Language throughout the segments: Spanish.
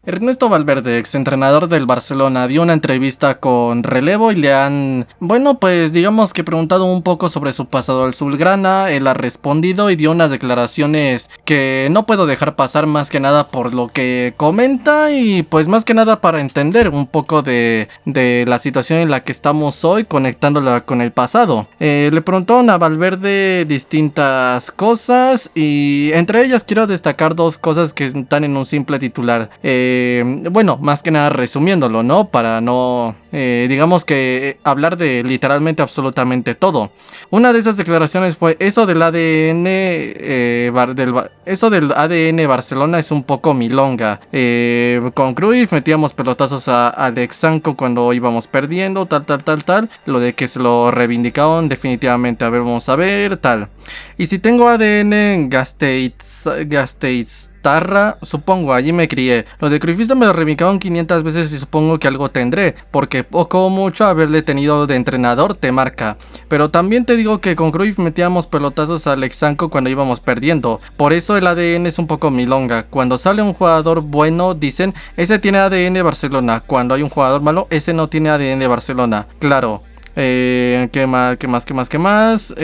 Ernesto Valverde, exentrenador del Barcelona, dio una entrevista con Relevo y le han, bueno, pues digamos que preguntado un poco sobre su pasado al Azulgrana. Él ha respondido y dio unas declaraciones que no puedo dejar pasar, más que nada por lo que comenta y pues más que nada para entender un poco de la situación en la que estamos hoy, conectándola con el pasado. Le preguntaron a Valverde distintas cosas y entre ellas quiero destacar dos cosas que están en un simple titular. Bueno, más que nada resumiéndolo, ¿no? Para no, digamos que hablar de literalmente absolutamente todo. Una de esas declaraciones fue eso del ADN, eso del ADN Barcelona es un poco milonga. Con Cruyff metíamos pelotazos a Alex Sanko cuando íbamos perdiendo, tal. Lo de que se lo reivindicaron definitivamente, a ver, vamos a ver, tal. Y si tengo ADN Gasteiztarra, supongo, allí me crié. Lo de Cruyffista me lo reivindicaron 500 veces y supongo que algo tendré, porque poco o mucho haberle tenido de entrenador te marca. Pero también te digo que con Cruyff metíamos pelotazos a Alex Sanko cuando íbamos perdiendo. Por eso el ADN es un poco milonga. Cuando sale un jugador bueno, dicen, ese tiene ADN Barcelona. Cuando hay un jugador malo, ese no tiene ADN Barcelona. Claro. ¿Qué más?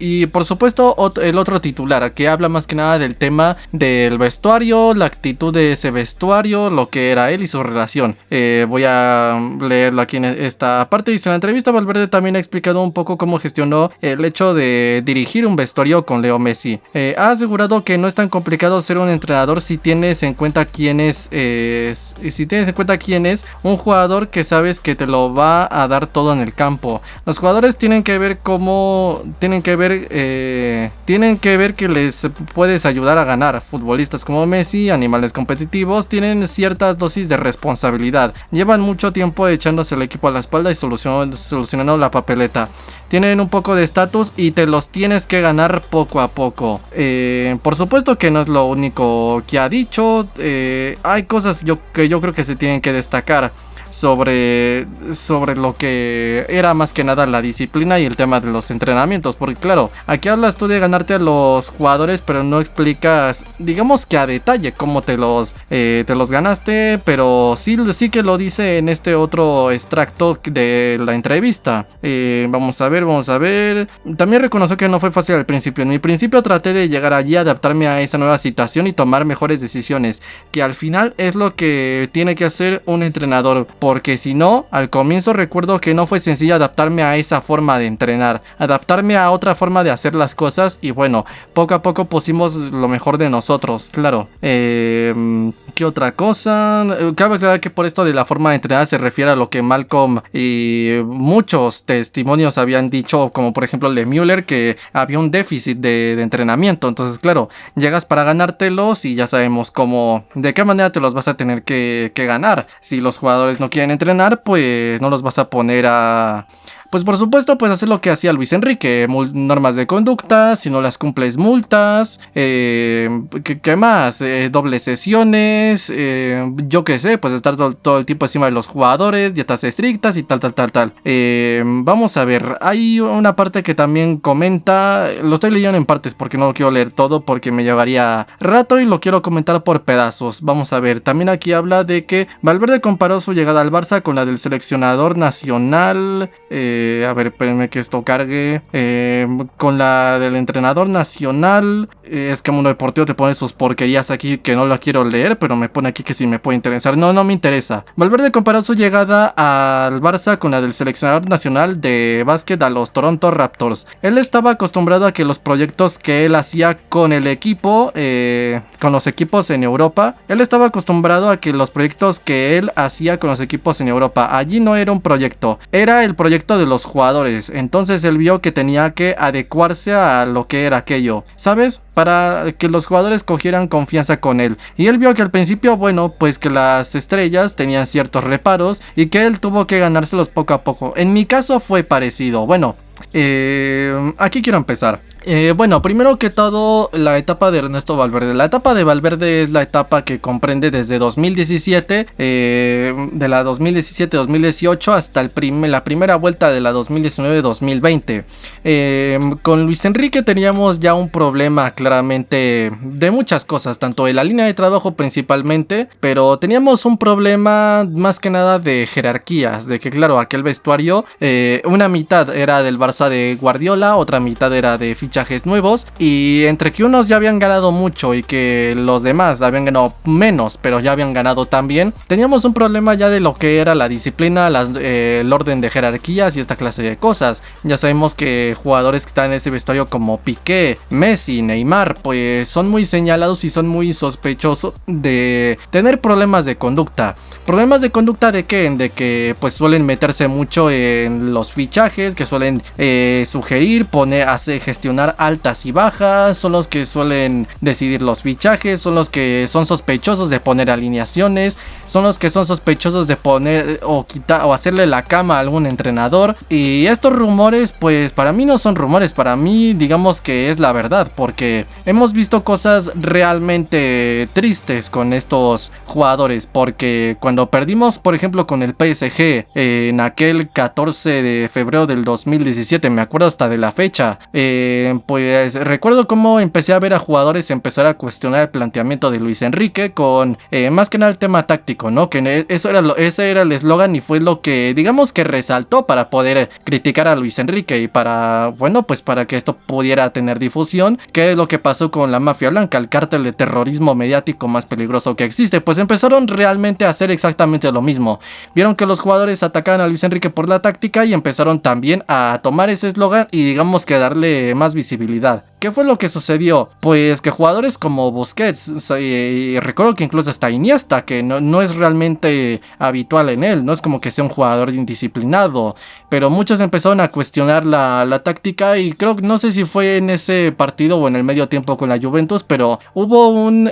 Y por supuesto el otro titular que habla más que nada del tema del vestuario, la actitud de ese vestuario, lo que era él y su relación. Voy a leerlo aquí en esta parte. Dice: en la entrevista Valverde también ha explicado un poco cómo gestionó el hecho de dirigir un vestuario con Leo Messi. Ha asegurado que no es tan complicado ser un entrenador si tienes en cuenta quién es un jugador que sabes que te lo va a dar todo en el campo. Los jugadores tienen que ver que les puedes ayudar a ganar. Futbolistas como Messi, animales competitivos, tienen ciertas dosis de responsabilidad. Llevan mucho tiempo echándose el equipo a la espalda y solucionando la papeleta. Tienen un poco de estatus y te los tienes que ganar poco a poco. Por supuesto que no es lo único que ha dicho. Hay cosas que yo creo que se tienen que destacar sobre lo que era más que nada la disciplina y el tema de los entrenamientos, porque claro, aquí hablas tú de ganarte a los jugadores, pero no explicas, digamos que a detalle cómo te los ganaste, pero sí que lo dice en este otro extracto de la entrevista. Vamos a ver, también reconoció que no fue fácil al principio. En mi principio traté de llegar allí, adaptarme a esa nueva situación y tomar mejores decisiones, que al final es lo que tiene que hacer un entrenador. Porque si no, al comienzo recuerdo que no fue sencillo adaptarme a esa forma de entrenar, adaptarme a otra forma de hacer las cosas y bueno, poco a poco pusimos lo mejor de nosotros, claro. ¿Qué otra cosa? Cabe aclarar que por esto de la forma de entrenar se refiere a lo que Malcolm y muchos testimonios habían dicho, como por ejemplo el de Müller, que había un déficit de entrenamiento. Entonces claro, llegas para ganártelos y ya sabemos de qué manera te los vas a tener que ganar. Si los jugadores no quieren entrenar, pues no los vas a poner a... Pues por supuesto, pues hacer lo que hacía Luis Enrique, normas de conducta, si no las cumples multas, ¿qué más? Dobles sesiones, yo qué sé, pues estar todo el tiempo encima de los jugadores, dietas estrictas y tal. Vamos a ver, hay una parte que también comenta, lo estoy leyendo en partes porque no lo quiero leer todo porque me llevaría rato y lo quiero comentar por pedazos. Vamos a ver, también aquí habla de que Valverde comparó su llegada al Barça con la del seleccionador nacional, a ver, espérenme que esto cargue. Con la del entrenador nacional. Es que Mundo Deportivo te pone sus porquerías aquí que no la quiero leer, pero me pone aquí que sí me puede interesar. No me interesa. Valverde comparó su llegada al Barça con la del seleccionador nacional de básquet a los Toronto Raptors. Él estaba acostumbrado a que los proyectos que él hacía con el equipo, con los equipos en Europa, allí no era un proyecto, era el proyecto de los jugadores. Entonces él vio que tenía que adecuarse a lo que era aquello, ¿sabes? Para que los jugadores cogieran confianza con él. Y él vio que al principio, bueno, pues que las estrellas tenían ciertos reparos y que él tuvo que ganárselos poco a poco. En mi caso fue parecido. Bueno, aquí quiero empezar. Bueno, primero que todo, la etapa de Ernesto Valverde. La etapa de Valverde es la etapa que comprende desde 2017, de la 2017-2018 hasta la primera vuelta de la 2019-2020. Con Luis Enrique teníamos ya un problema claramente de muchas cosas, tanto en la línea de trabajo principalmente, pero teníamos un problema más que nada de jerarquías, de que claro, aquel vestuario, una mitad era del Barça de Guardiola, otra mitad era de fichajes nuevos, y entre que unos ya habían ganado mucho y que los demás habían ganado menos, pero ya habían ganado también, teníamos un problema ya de lo que era la disciplina, el orden de jerarquías y esta clase de cosas. Ya sabemos que jugadores que están en ese vestuario como Piqué, Messi, Neymar, pues son muy señalados y son muy sospechosos de tener problemas de conducta. ¿Problemas de conducta de qué? De que pues suelen meterse mucho en los fichajes, que suelen sugerir, gestionar altas y bajas, son los que suelen decidir los fichajes, son los que son sospechosos de poner alineaciones, son los que son sospechosos de poner o quitar o hacerle la cama a algún entrenador. Y estos rumores pues para mí no son rumores, para mí digamos que es la verdad, porque hemos visto cosas realmente tristes con estos jugadores, porque cuando perdimos por ejemplo con el PSG en aquel 14 de febrero del 2017, me acuerdo hasta de la fecha, pues recuerdo cómo empecé a ver a jugadores empezar a cuestionar el planteamiento de Luis Enrique con más que nada el tema táctico, ¿no? Que ese era el eslogan y fue lo que digamos que resaltó para poder criticar a Luis Enrique y para, bueno, pues para que esto pudiera tener difusión. ¿Qué es lo que pasó con la mafia blanca, el cártel de terrorismo mediático más peligroso que existe? Pues empezaron realmente a hacer exactamente lo mismo. Vieron que los jugadores atacaban a Luis Enrique por la táctica y empezaron también a tomar ese eslogan y digamos que darle más visibilidad. ¿Qué fue lo que sucedió? Pues que jugadores como Busquets, recuerdo que incluso hasta Iniesta, que no es realmente habitual en él, no es como que sea un jugador indisciplinado, pero muchos empezaron a cuestionar la táctica y creo que no sé si fue en ese partido o en el medio tiempo con la Juventus, pero hubo un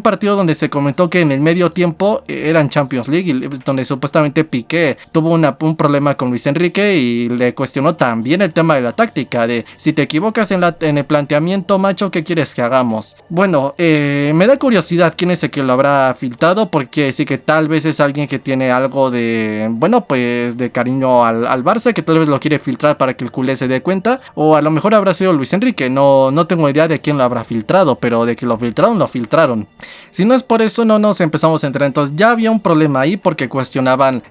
partido donde se comentó que en el medio tiempo eran Champions League, donde supuestamente Piqué tuvo un problema con Luis Enrique y le cuestionó también el tema de la táctica, de si te equivocas en el planteamiento, macho, ¿qué quieres que hagamos? Bueno, me da curiosidad quién es el que lo habrá filtrado, porque sí que tal vez es alguien que tiene algo de, bueno, pues de cariño al Barça, que tal vez lo quiere filtrar para que el culé se dé cuenta, o a lo mejor habrá sido Luis Enrique, no tengo idea de quién lo habrá filtrado, pero de que lo filtraron. Si no es por eso, no nos empezamos a entrar. Entonces ya había un problema ahí porque cuestionaban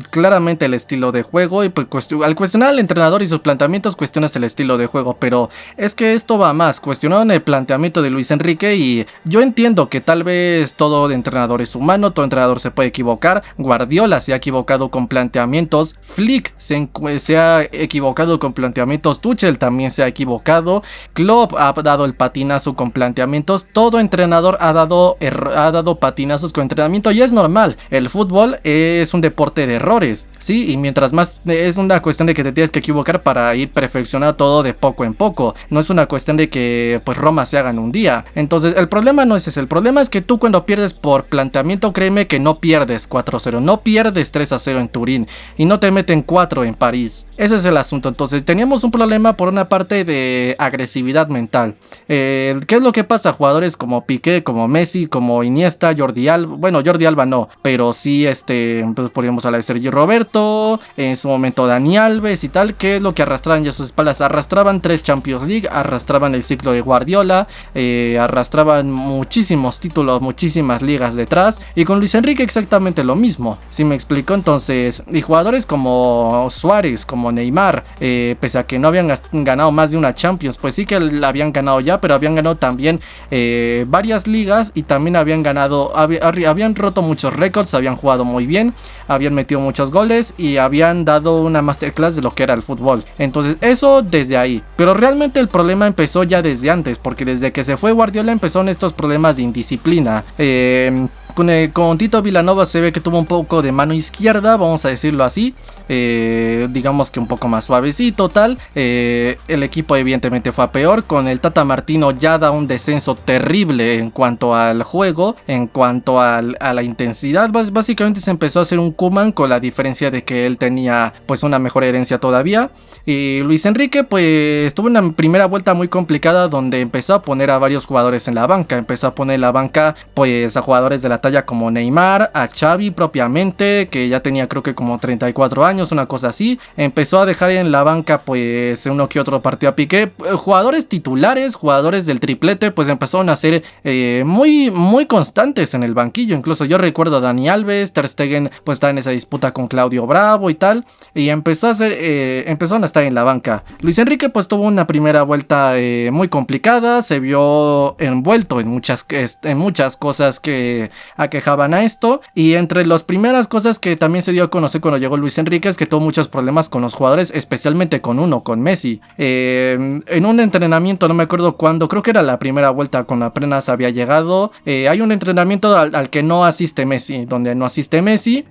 claramente el estilo de juego y pues, al cuestionar al entrenador y sus planteamientos cuestionas el estilo de juego, pero es que esto va más. Cuestionaron el planteamiento de Luis Enrique y yo entiendo que tal vez todo de entrenador es humano, todo entrenador se puede equivocar. Guardiola se ha equivocado con planteamientos, Flick se ha equivocado con planteamientos, Tuchel también se ha equivocado, Klopp ha dado el patinazo con planteamientos, todo entrenador ha dado patinazos con entrenamiento y es normal. El fútbol es un deporte de errores, ¿sí? Y mientras más es una cuestión de que te tienes que equivocar para ir perfeccionando todo de poco en poco. No es una cuestión de que pues Roma se haga en un día. Entonces el problema no es ese. El problema es que tú cuando pierdes por planteamiento, créeme que no pierdes 4-0, no pierdes 3-0 en Turín y no te meten 4 en París. Ese es el asunto. Entonces teníamos un problema por una parte de agresividad mental. ¿Qué es lo que pasa? Jugadores como Piqué, como Messi, como Iniesta, Jordi Alba no, pero sí pues podríamos hablar de Sergio Roberto, en su momento Dani Alves y tal. ¿Qué es lo que arrastraban ya sus espaldas? Arrastraban 3 Champions League, arrastraban el ciclo de Guardiola, arrastraban muchísimos títulos, muchísimas ligas detrás, y con Luis Enrique exactamente lo mismo, ¿sí me explico? Entonces, y jugadores como Suárez, como Neymar, pese a que no habían ganado más de una Champions, pues sí que la habían ganado ya, pero habían ganado también varias ligas y también habían ganado, habían roto muchos récords, habían jugado muy bien, habían metido muchos goles y habían dado una masterclass de lo que era el fútbol. Entonces eso desde ahí, pero realmente el problema empezó ya desde antes, porque desde que se fue Guardiola empezaron estos problemas de indisciplina. con Tito Vilanova se ve que tuvo un poco de mano izquierda, vamos a decirlo así. Digamos que un poco más suavecito, tal. El equipo evidentemente fue a peor. Con el Tata Martino ya da un descenso terrible en cuanto al juego, en cuanto a la intensidad. Básicamente se empezó a hacer un Koeman, con la diferencia de que él tenía pues una mejor herencia todavía. Y Luis Enrique pues tuvo una primera vuelta muy complicada, donde empezó a poner a varios jugadores en la banca. Empezó a poner en la banca pues a jugadores de la talla como Neymar, a Xavi propiamente, que ya tenía creo que como 34 años, una cosa así. Empezó a dejar en la banca pues uno que otro partido a Piqué. Jugadores titulares, jugadores del triplete pues empezaron a ser muy constantes en el banquillo. Incluso yo recuerdo a Dani Alves, Ter Stegen pues está en esa disputa con Claudio Bravo y tal, y empezaron a estar en la banca. Luis Enrique pues tuvo una primera vuelta muy complicada, se vio envuelto en muchas cosas que aquejaban a esto, y entre las primeras cosas que también se dio a conocer cuando llegó Luis Enrique es que tuvo muchos problemas con los jugadores, especialmente con Messi. En un entrenamiento, no me acuerdo cuándo, creo que era la primera vuelta con apenas había llegado, hay un entrenamiento al que no asiste Messi,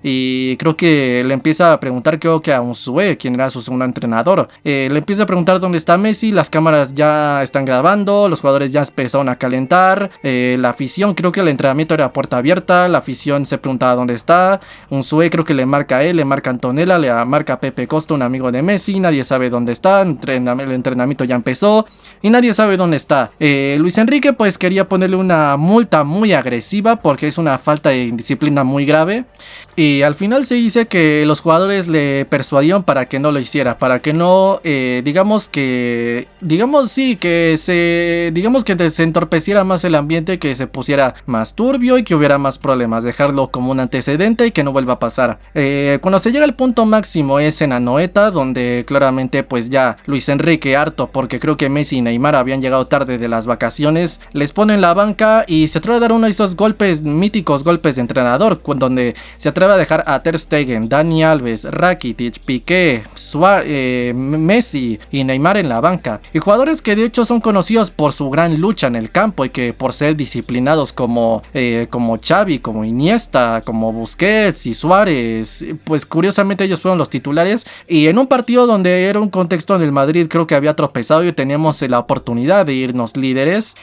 y creo que le empieza a preguntar, creo que a Unzué, quien era su segundo entrenador, le empieza a preguntar dónde está Messi. Las cámaras ya están grabando, los jugadores ya empezaron a calentar, la afición, creo que el entrenamiento era a puerta abierta, la afición se preguntaba dónde está. Unzué creo que le marca a él, le marca a Antonella, le marca a Pepe Costa, un amigo de Messi, nadie sabe dónde está. El entrenamiento ya empezó y nadie sabe dónde está. Luis Enrique pues quería ponerle una multa muy agresiva porque es una falta de indisciplina muy grave, y al final se dice que los jugadores le persuadieron para que no lo hiciera, para que no, digamos que se entorpeciera más el ambiente, que se pusiera más turbio y que hubiera más problemas, dejarlo como un antecedente y que no vuelva a pasar. Cuando se llega al punto máximo es en Anoeta, donde claramente pues ya Luis Enrique, harto porque creo que Messi y Neymar habían llegado tarde de las vacaciones, les pone en la banca y se atreve a dar uno de esos míticos golpes de entrenador, donde se atreve a dejar a Ter Stegen, Dani Alves, Rakitic, Piqué, Messi y Neymar en la banca, y jugadores que de hecho son conocidos por su gran lucha en el campo y que por ser disciplinados como Xavi, como Iniesta, como Busquets y Suárez, pues curiosamente ellos fueron los titulares, y en un partido donde era un contexto en el Madrid creo que había tropezado y teníamos la oportunidad de irnos líderes,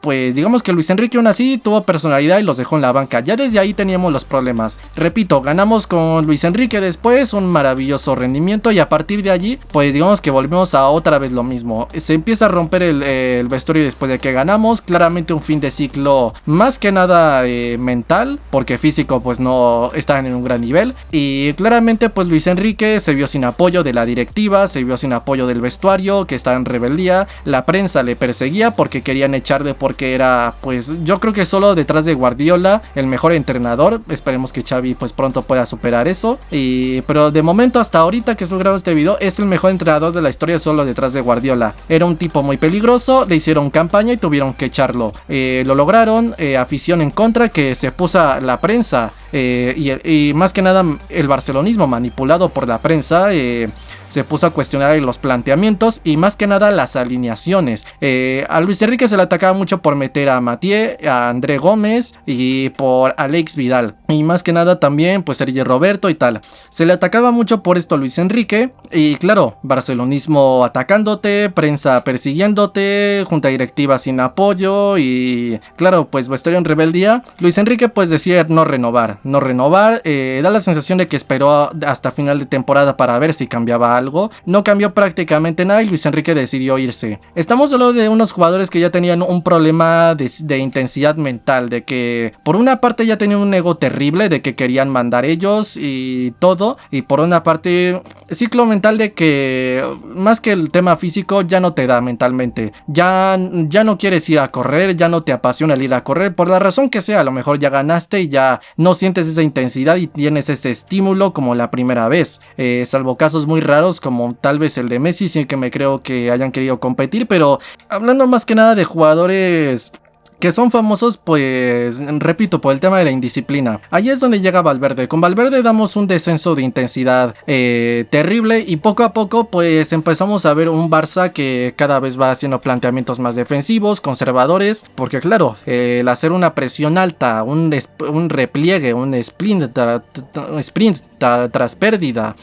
pues digamos que Luis Enrique aún así tuvo personalidad y los dejó en la banca. Ya desde ahí teníamos los problemas. Repito, ganamos con Luis Enrique después, un maravilloso rendimiento, y a partir de allí pues digamos que volvemos a otra vez lo mismo. Se empieza a romper el vestuario después de que ganamos, claramente un fin de ciclo más que nada mental, porque físico pues no estaban en un gran nivel, y claramente pues Luis Enrique se vio sin apoyo de la directiva, se vio sin apoyo del vestuario, que estaba en rebeldía, la prensa le perseguía porque querían echarle, porque era pues yo creo que solo detrás de Guardiola el mejor entrenador. Esperemos que Xavi pues pronto pueda superar eso, pero de momento hasta ahorita que estoy grabando este video es el mejor entrenador de la historia, solo detrás de Guardiola. Era un tipo muy peligroso, le hicieron campaña y tuvieron que echarlo, lo lograron, afición en contra, que se puso la prensa, y más que nada el barcelonismo manipulado por la prensa, se puso a cuestionar los planteamientos y más que nada las alineaciones. A Luis Enrique se le atacaba mucho por meter a Mathieu, a André Gómez y por Alex Vidal, y más que nada también pues Sergio Roberto y tal. Se le atacaba mucho por esto a Luis Enrique, y claro, barcelonismo atacándote, prensa persiguiéndote, junta directiva sin apoyo, y claro pues vestuario en rebeldía. Luis Enrique pues decía no renovar, da la sensación de que esperó hasta final de temporada para ver si cambiaba algo. No cambió prácticamente nada y Luis Enrique decidió irse. Estamos hablando de unos jugadores que ya tenían un problema de intensidad mental, de que por una parte ya tenían un ego terrible, de que querían mandar ellos y todo, y por una parte ciclo mental de que más que el tema físico ya no te da mentalmente, ya no quieres ir a correr, ya no te apasiona el ir a correr por la razón que sea. A lo mejor ya ganaste y ya no sientes esa intensidad y tienes ese estímulo como la primera vez, salvo casos muy raros como tal vez el de Messi, sí que me creo que hayan querido competir. Pero hablando más que nada de jugadores que son famosos, pues, repito, por el tema de la indisciplina. Ahí es donde llega Valverde. Con Valverde damos un descenso de intensidad terrible, y poco a poco, pues, empezamos a ver un Barça que cada vez va haciendo planteamientos más defensivos, conservadores, porque claro, el hacer una presión alta, un repliegue, un sprint tras pérdida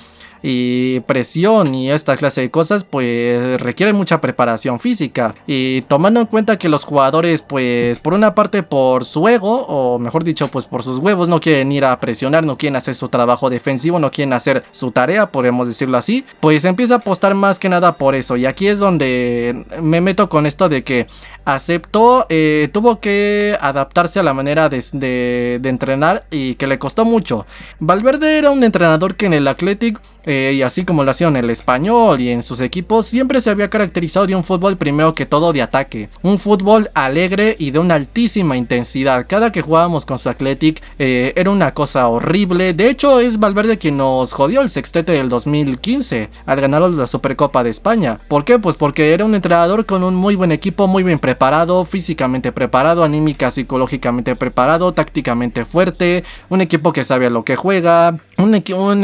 y presión y esta clase de cosas, pues requiere mucha preparación física, y tomando en cuenta que los jugadores, pues por una parte por su ego, o mejor dicho, pues por sus huevos, no quieren ir a presionar, no quieren hacer su trabajo defensivo, no quieren hacer su tarea, podemos decirlo así, pues empieza a apostar más que nada por eso. Y aquí es donde me meto con esto de que aceptó, tuvo que adaptarse a la manera de entrenar, y que le costó mucho. Valverde era un entrenador que en el Athletic, y así como lo hacía en el Español y en sus equipos, siempre se había caracterizado de un fútbol primero que todo de ataque, un fútbol alegre y de una altísima intensidad. Cada que jugábamos con su Athletic era una cosa horrible. De hecho, es Valverde quien nos jodió el sextete del 2015 al ganar la Supercopa de España. ¿Por qué? Pues porque era un entrenador con un muy buen equipo, muy bien preparado, físicamente preparado, anímica, psicológicamente preparado, tácticamente fuerte, un equipo que sabe a lo que juega, un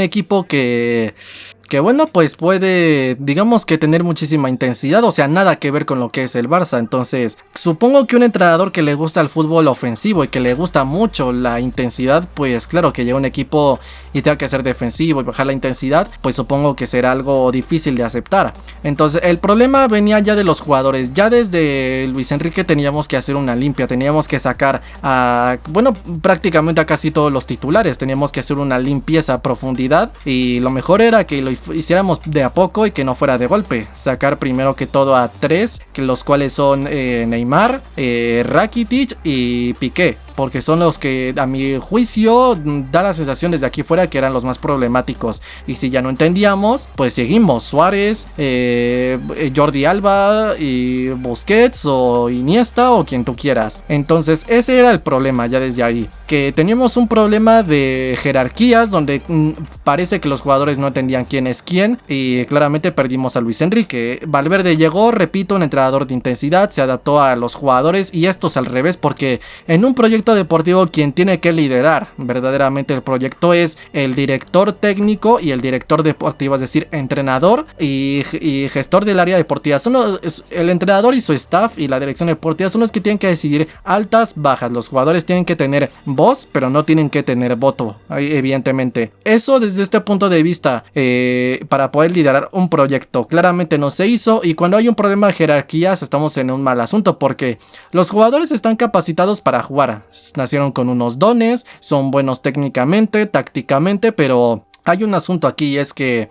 equipo que bueno, pues puede, digamos que tener muchísima intensidad, o sea, nada que ver con lo que es el Barça. Entonces, supongo que un entrenador que le gusta el fútbol ofensivo y que le gusta mucho la intensidad, pues claro, que llegue un equipo y tenga que ser defensivo y bajar la intensidad, pues supongo que será algo difícil de aceptar. Entonces, el problema venía ya de los jugadores. Ya desde Luis Enrique teníamos que hacer una limpia, teníamos que sacar a, bueno, prácticamente a casi todos los titulares, teníamos que hacer una limpieza a profundidad, y lo mejor era que lo hiciéramos de a poco y que no fuera de golpe. Sacar primero que todo a 3, que los cuales son Neymar, Rakitic y Piqué, porque son los que a mi juicio da la sensación desde aquí fuera que eran los más problemáticos. Y si ya no entendíamos, pues seguimos Suárez, Jordi Alba y Busquets o Iniesta o quien tú quieras. Entonces ese era el problema ya desde ahí, que teníamos un problema de jerarquías donde parece que los jugadores no entendían quién es quién, y claramente perdimos a Luis Enrique. Valverde llegó, repito, un entrenador de intensidad, se adaptó a los jugadores, y esto es al revés, porque en un proyecto deportivo quien tiene que liderar verdaderamente el proyecto es el director técnico y el director deportivo, es decir, entrenador y gestor del área deportiva. El entrenador y su staff y la dirección deportiva son los que tienen que decidir altas, bajas. Los jugadores tienen que tener voz, pero no tienen que tener voto, evidentemente. Eso desde este punto de vista, para poder liderar un proyecto, claramente no se hizo, y cuando hay un problema de jerarquías estamos en un mal asunto, porque los jugadores están capacitados para jugar, nacieron con unos dones, son buenos técnicamente, tácticamente, pero hay un asunto aquí, y es que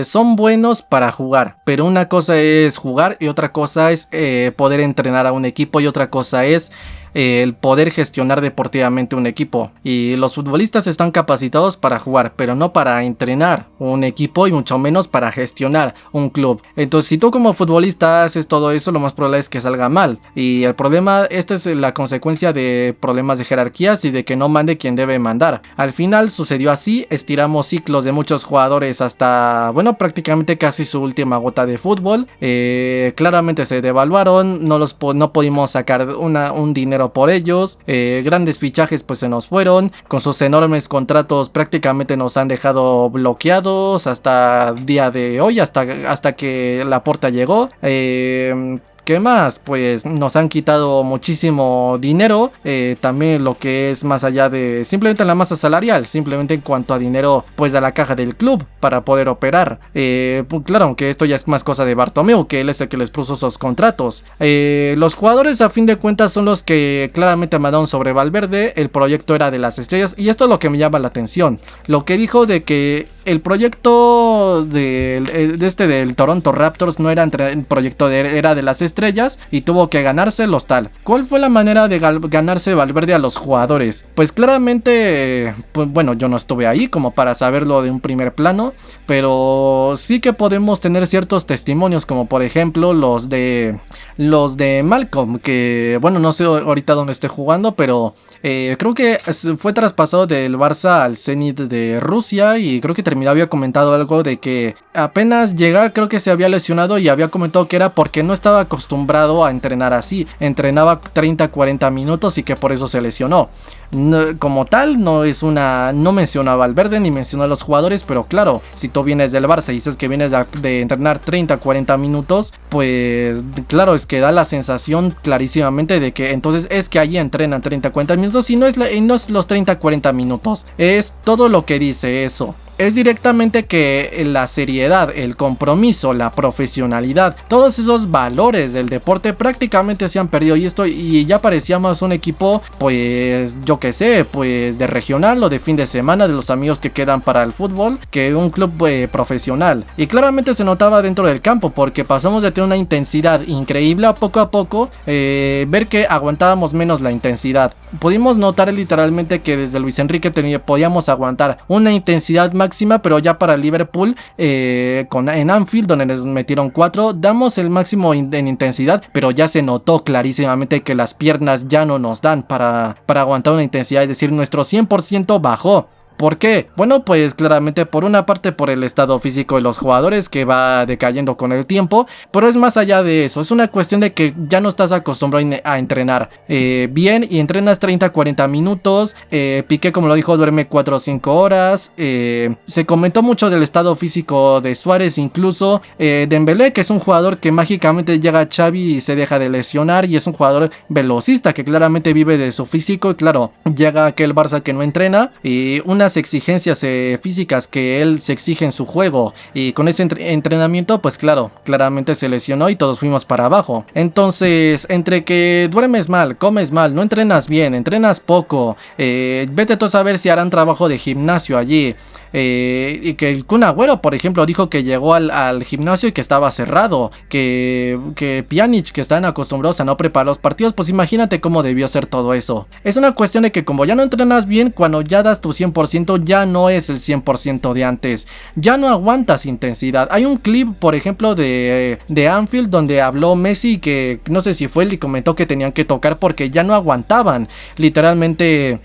son buenos para jugar, pero una cosa es jugar y otra cosa es poder entrenar a un equipo, y otra cosa es el poder gestionar deportivamente un equipo. Y los futbolistas están capacitados para jugar, pero no para entrenar un equipo, y mucho menos para gestionar un club. Entonces, si tú como futbolista haces todo eso, lo más probable es que salga mal. Y el problema, esta es la consecuencia de problemas de jerarquías y de que no mande quien debe mandar. Al final sucedió así, estiramos ciclos de muchos jugadores hasta, bueno, prácticamente casi su última gota de fútbol. Claramente se devaluaron, no pudimos sacar un dinero por ellos, grandes fichajes pues se nos fueron, con sus enormes contratos prácticamente nos han dejado bloqueados hasta el día de hoy, hasta que Laporta llegó. ¿Qué más? Pues nos han quitado muchísimo dinero, también lo que es más allá de simplemente la masa salarial, simplemente en cuanto a dinero pues a la caja del club para poder operar. Pues claro, aunque esto ya es más cosa de Bartomeu, que él es el que les puso esos contratos. Los jugadores a fin de cuentas son los que claramente mandaron sobre Valverde, el proyecto era de las estrellas, y esto es lo que me llama la atención, lo que dijo de que el proyecto del Toronto Raptors no era el proyecto era de las estrellas y tuvo que ganárselos tal. ¿Cuál fue la manera de ganarse Valverde a los jugadores? Pues claramente, pues bueno, yo no estuve ahí como para saberlo de un primer plano, pero sí que podemos tener ciertos testimonios, como por ejemplo los de Malcolm, que bueno, no sé ahorita dónde esté jugando, pero creo que fue traspasado del Barça al Zenit de Rusia, y creo que había comentado algo de que apenas llegar creo que se había lesionado, y había comentado que era porque no estaba acostumbrado a entrenar así. Entrenaba 30-40 minutos y que por eso se lesionó. Como tal, no mencionó a Valverde ni mencionó a los jugadores, pero claro, si tú vienes del Barça y dices que vienes de entrenar 30-40 minutos, pues claro, es que da la sensación clarísimamente de que entonces es que allí entrenan 30-40 minutos y no es los 30-40 minutos, es todo lo que dice eso. Es directamente que la seriedad, el compromiso, la profesionalidad, todos esos valores del deporte prácticamente se han perdido y ya parecía más un equipo, pues yo que sé, pues de regional o de fin de semana de los amigos que quedan para el fútbol, que un club profesional. Y claramente se notaba dentro del campo porque pasamos de tener una intensidad increíble a poco ver que aguantábamos menos la intensidad. Pudimos notar literalmente que desde Luis Enrique podíamos aguantar una intensidad máxima, pero ya para Liverpool en Anfield, donde nos metieron 4, damos el máximo en intensidad, pero ya se notó clarísimamente que las piernas ya no nos dan para aguantar una intensidad, es decir, nuestro 100% bajó. ¿Por qué? Bueno, pues claramente por una parte por el estado físico de los jugadores que va decayendo con el tiempo, pero es más allá de eso, es una cuestión de que ya no estás acostumbrado a entrenar bien y entrenas 30-40 minutos, Piqué, como lo dijo, duerme 4 o 5 horas, se comentó mucho del estado físico de Suárez, incluso Dembélé, que es un jugador que mágicamente llega a Xavi y se deja de lesionar y es un jugador velocista que claramente vive de su físico y claro, llega aquel Barça que no entrena y unas exigencias físicas que él se exige en su juego y con ese entrenamiento pues claro, claramente se lesionó y todos fuimos para abajo. Entonces entre que duermes mal, comes mal, no entrenas bien, entrenas poco, vete tú a saber si harán trabajo de gimnasio allí. Y que el Kun Agüero, por ejemplo, dijo que llegó al gimnasio y que estaba cerrado, que Pjanic, que están acostumbrados a no preparar los partidos, pues imagínate cómo debió ser todo eso. Es una cuestión de que como ya no entrenas bien, cuando ya das tu 100% ya no es el 100% de antes, ya no aguantas intensidad. Hay un clip, por ejemplo, de Anfield donde habló Messi, que no sé si fue él y comentó que tenían que tocar porque ya no aguantaban, literalmente,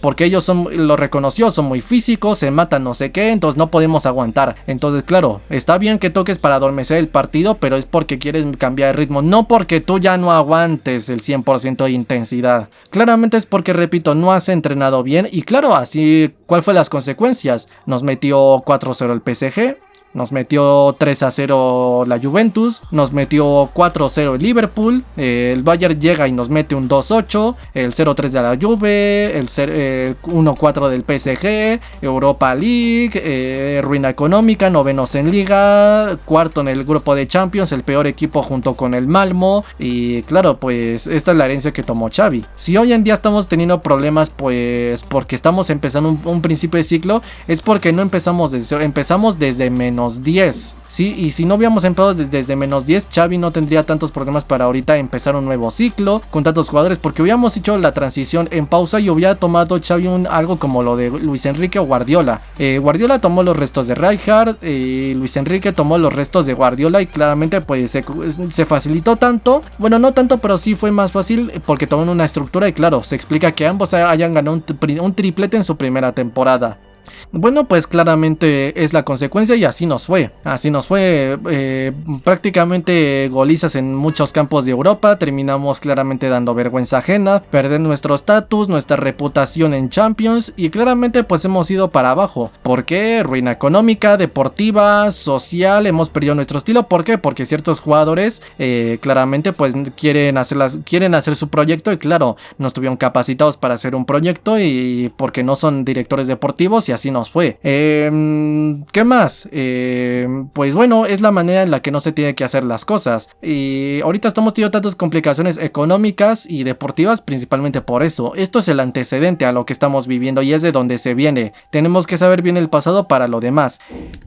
porque ellos lo reconoció, son muy físicos, se matan no sé qué, entonces no podemos aguantar. Entonces claro, está bien que toques para adormecer el partido, pero es porque quieres cambiar de ritmo, no porque tú ya no aguantes el 100% de intensidad. Claramente es porque, repito, no has entrenado bien y claro, así, ¿cuál fue las consecuencias? Nos metió 4-0 el PSG, nos metió 3-0 la Juventus, nos metió 4-0 el Liverpool, el Bayern llega y nos mete un 2-8, el 0-3 de la Juve, el 1-4 del PSG, Europa League, ruina económica, novenos en Liga, cuarto en el grupo de Champions, el peor equipo junto con el Malmo y claro, pues esta es la herencia que tomó Xavi. Si hoy en día estamos teniendo problemas pues porque estamos empezando un principio de ciclo, es porque no empezamos desde menos 10, ¿sí? Y si no hubiéramos empezado desde menos 10, Xavi no tendría tantos problemas para ahorita empezar un nuevo ciclo con tantos jugadores, porque hubiéramos hecho la transición en pausa y hubiera tomado Xavi algo como lo de Luis Enrique o Guardiola. Guardiola tomó los restos de Rijkaard, Luis Enrique tomó los restos de Guardiola y claramente pues se facilitó tanto, bueno no tanto, pero sí fue más fácil porque tomaron una estructura y claro, se explica que ambos hayan ganado un triplete en su primera temporada. Bueno, pues claramente es la consecuencia y así nos fue, prácticamente golizas en muchos campos de Europa, terminamos claramente dando vergüenza ajena, perder nuestro estatus, nuestra reputación en Champions y claramente pues hemos ido para abajo. ¿Por qué? Ruina económica, deportiva, social, hemos perdido nuestro estilo. ¿Por qué? Porque ciertos jugadores claramente pues quieren hacer su proyecto y claro, no estuvieron capacitados para hacer un proyecto y porque no son directores deportivos y así nos fue. ¿Qué más? Pues bueno, es la manera en la que no se tiene que hacer las cosas. Y ahorita estamos teniendo tantas complicaciones económicas y deportivas principalmente por eso. Esto es el antecedente a lo que estamos viviendo y es de donde se viene. Tenemos que saber bien el pasado para lo demás.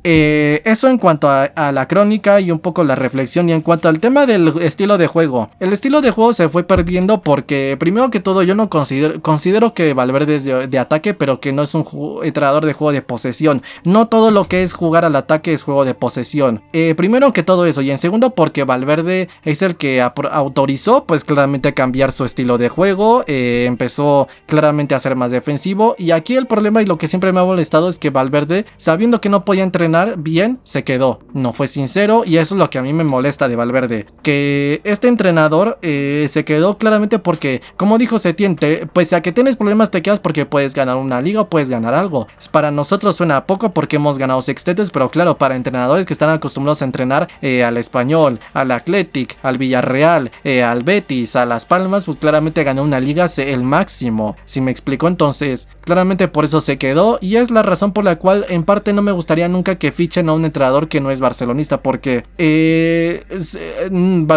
Eso en cuanto a la crónica y un poco la reflexión y en cuanto al tema del estilo de juego. El estilo de juego se fue perdiendo porque primero que todo yo no considero que Valverde es de ataque, pero que no es un entrenador entrenador de juego de posesión. No todo lo que es jugar al ataque es juego de posesión. Primero que todo eso, y en segundo porque Valverde es el que autorizó pues claramente cambiar su estilo de juego, empezó claramente a ser más defensivo, y aquí el problema y lo que siempre me ha molestado es que Valverde, sabiendo que no podía entrenar bien, se quedó, no fue sincero, y eso es lo que a mí me molesta de Valverde, que este entrenador se quedó claramente porque, como dijo Setién, pues a que tienes problemas te quedas porque puedes ganar una liga o puedes ganar algo. Para nosotros suena poco porque hemos ganado sextetes, pero claro, para entrenadores que están acostumbrados a entrenar al Español, al Athletic, al Villarreal, al Betis, a Las Palmas, pues claramente ganar una liga es el máximo, si me explico. Entonces claramente por eso se quedó, y es la razón por la cual en parte no me gustaría nunca que fichen a un entrenador que no es barcelonista, porque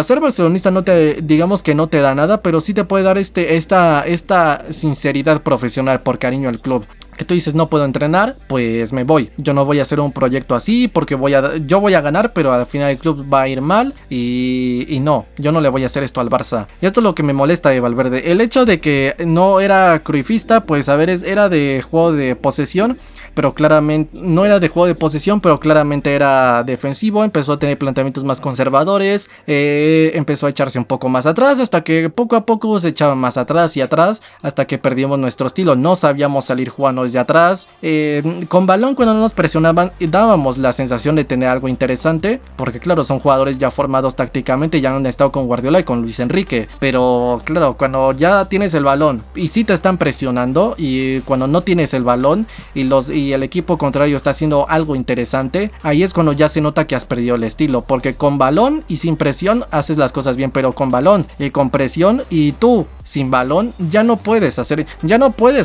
ser barcelonista no te, digamos que no te da nada, pero sí te puede dar esta sinceridad profesional por cariño al club. Que tú dices, no puedo entrenar, pues me voy. Yo no voy a hacer un proyecto así porque yo voy a ganar, pero al final el club va a ir mal y no, yo no le voy a hacer esto al Barça. Y esto es lo que me molesta de Valverde. El hecho de que no era cruifista, pues a ver, era de juego de posesión, pero claramente no era de juego de posesión, pero claramente era defensivo. Empezó a tener planteamientos más conservadores, empezó a echarse un poco más atrás, hasta que poco a poco se echaba más atrás y atrás, hasta que perdimos nuestro estilo. No sabíamos salir jugando desde atrás, con balón cuando nos presionaban dábamos la sensación de tener algo interesante, porque claro, son jugadores ya formados tácticamente, ya han estado con Guardiola y con Luis Enrique, pero claro, cuando ya tienes el balón y si te están presionando, y cuando no tienes el balón y el equipo contrario está haciendo algo interesante, ahí es cuando ya se nota que has perdido el estilo, porque con balón y sin presión haces las cosas bien, pero con balón y con presión y tú sin balón ya no puedes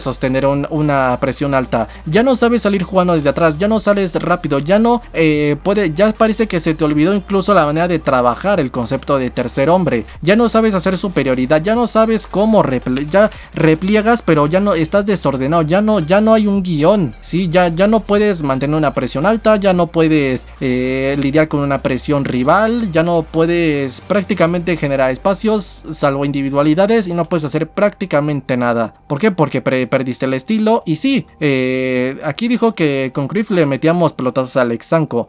sostener una presión alta, ya no sabes salir jugando desde atrás, ya no sales rápido, ya no ya parece que se te olvidó incluso la manera de trabajar el concepto de tercer hombre, ya no sabes hacer superioridad, ya no sabes cómo ya repliegas, pero ya no estás desordenado, ya no hay un guión, ¿sí? Ya no puedes mantener una presión alta, ya no puedes lidiar con una presión rival, ya no puedes prácticamente generar espacios salvo individualidades y no puedes hacer prácticamente nada. ¿Por qué? Porque perdiste el estilo. Y sí, aquí dijo que con Cruyff le metíamos pelotazos a Alex Sanko.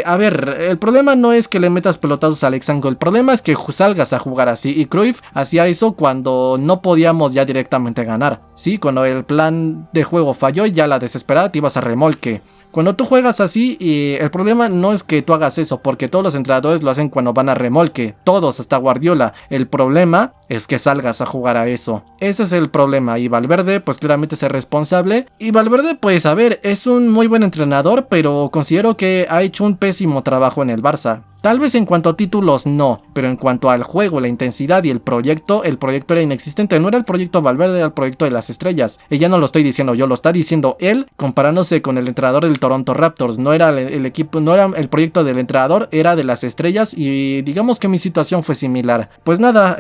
A ver, el problema no es que le metas pelotazos a Alex Sanko, el problema es que salgas a jugar así, y Cruyff hacía eso cuando no podíamos ya directamente ganar, ¿sí? Cuando el plan de juego falló y ya la desesperada te ibas a remolque. Cuando tú juegas así, el problema no es que tú hagas eso, porque todos los entrenadores lo hacen cuando van a remolque, todos, hasta Guardiola. El problema es que salgas a jugar a eso. Ese es el problema, y Valverde pues claramente es el responsable. Y Valverde, pues a ver, es un muy buen entrenador, pero considero que ha hecho un pésimo trabajo en el Barça. Tal vez en cuanto a títulos no, pero en cuanto al juego, la intensidad y el proyecto era inexistente. No era el proyecto Valverde, era el proyecto de las estrellas. Y ya no lo estoy diciendo yo, lo está diciendo él comparándose con el entrenador del Toronto Raptors. No era el equipo, no era el proyecto del entrenador, era de las estrellas, y digamos que mi situación fue similar. Pues nada,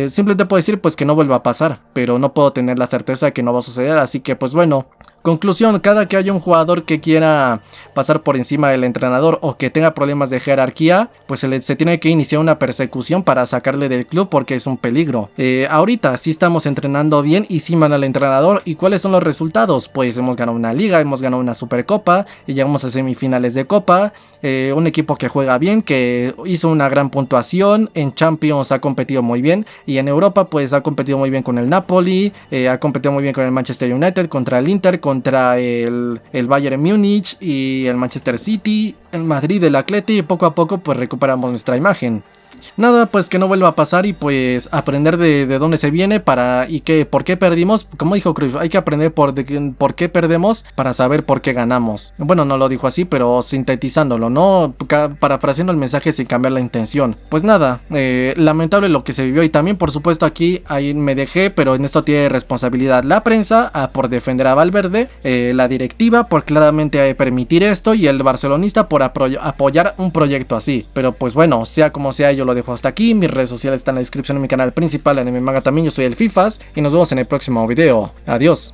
simplemente puedo decir pues que no vuelva a pasar, pero no puedo tener la certeza de que no va a suceder, así que pues bueno. Conclusión, cada que haya un jugador que quiera pasar por encima del entrenador o que tenga problemas de jerarquía, pues se tiene que iniciar una persecución para sacarle del club, porque es un peligro. Ahorita sí estamos entrenando bien y sí manda al entrenador. ¿Y cuáles son los resultados? Pues hemos ganado una liga, hemos ganado una supercopa y llegamos a semifinales de copa. Un equipo que juega bien, que hizo una gran puntuación. En Champions ha competido muy bien, y en Europa pues ha competido muy bien con el Napoli, ha competido muy bien con el Manchester United, contra el Inter, contra el Bayern Múnich y el Manchester City, el Madrid, el Atleti, y poco a poco pues recuperamos nuestra imagen. Nada, pues que no vuelva a pasar, y pues aprender de dónde se viene por qué perdimos. Como dijo Cruyff, hay que aprender por qué perdemos para saber por qué ganamos. Bueno, no lo dijo así, pero sintetizándolo, ¿no? Parafraseando el mensaje sin cambiar la intención. Pues nada, lamentable lo que se vivió, y también por supuesto aquí ahí me dejé, pero en esto tiene responsabilidad la prensa por defender a Valverde, la directiva por claramente permitir esto, y el barcelonista por apoyar un proyecto así. Pero pues bueno, sea como sea, yo lo dejo hasta aquí. Mis redes sociales están en la descripción de mi canal principal, Anime Manga también. Yo soy el Fifas y nos vemos en el próximo video. Adiós.